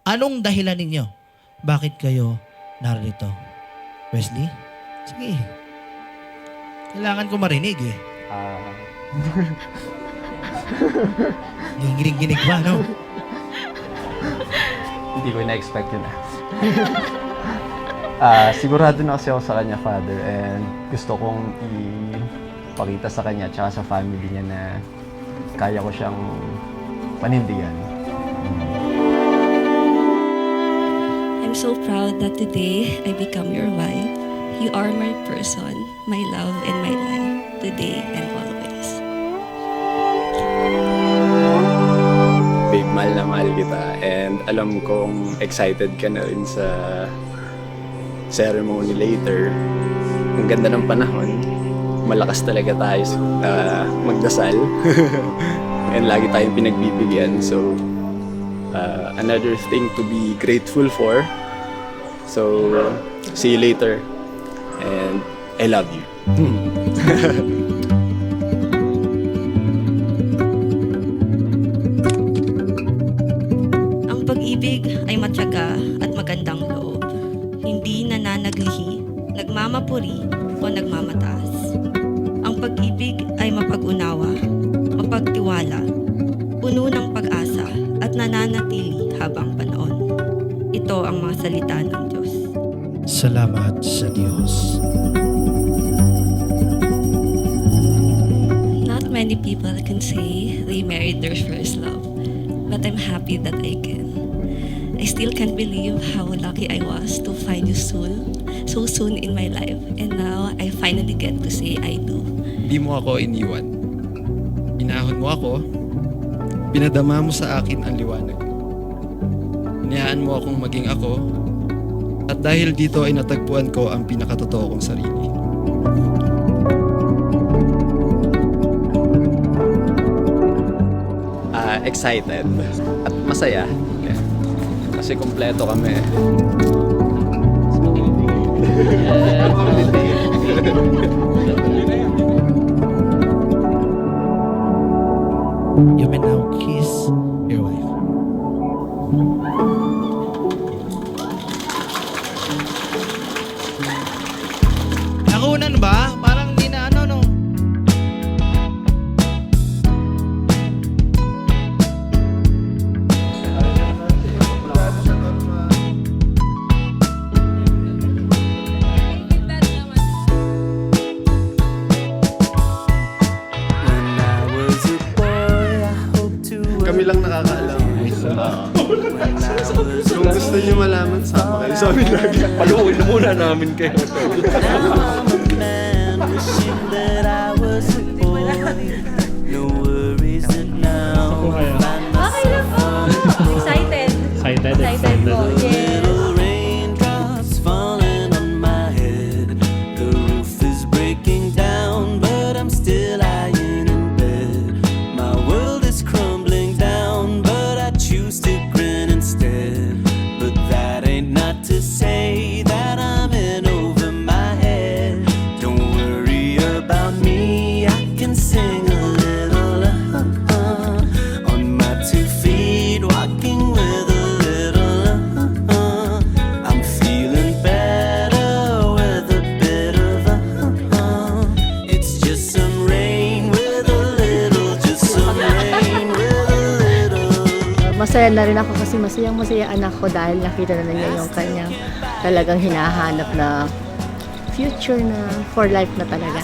Anong dahilan ninyo? Bakit kayo narito? Wesley? Sige. Kailangan ko marinig eh. Ginig ba, no? Hindi ko na-expect yun. Sigurado na kasi ako sa kanya, Father, and gusto kong ipakita sa kanya at sa family niya na kaya ko siyang panindigan. I'm so proud that today I become your wife. You are my person, my love, and my life, today and always. Babe, mahal na mahal kita, and alam kong excited ka na rin sa ceremony later. Ang ganda ng panahon, malakas talaga tayo magdasal. And lagi tayong pinagbibigyan, so another thing to be grateful for. So, see you later, and I love you. Ang pag-ibig ay matyaga at magandang loob. Hindi nananaglihi, nagmamapuri o nagmamataas. Ang pag-ibig ay mapag-unawa, mapagtiwala, puno ng pag-asa at nananatili habang panahon. Ito ang mga salita ng Diyos. Salamat sa Diyos. Not many people can say they married their first love, but I'm happy that I can. I still can't believe how lucky I was to find you so soon in my life, and now I finally get to say I do. Di mo ako iniwan. Inahon mo ako. Pinadama mo sa akin ang liwanag. Inayaan mo akong maging ako. At dahil dito ay natagpuan ko ang pinakatotoo kong sarili. Excited at masaya. Yeah. Kasi kumpleto kami. You may now kiss your wife. Nakunan ba? Parang di na ano, no? Kami lang nakakaalam. Kung gusto niyo malaman, sama kayo sa amin lagi. Paluin na muna namin kayo. Okay lang po. Excited. Excited po. Yes. Masaya na rin ako kasi masaya anak ko dahil nakita na niya yung kanyang talagang hinahanap na future na for life na talaga.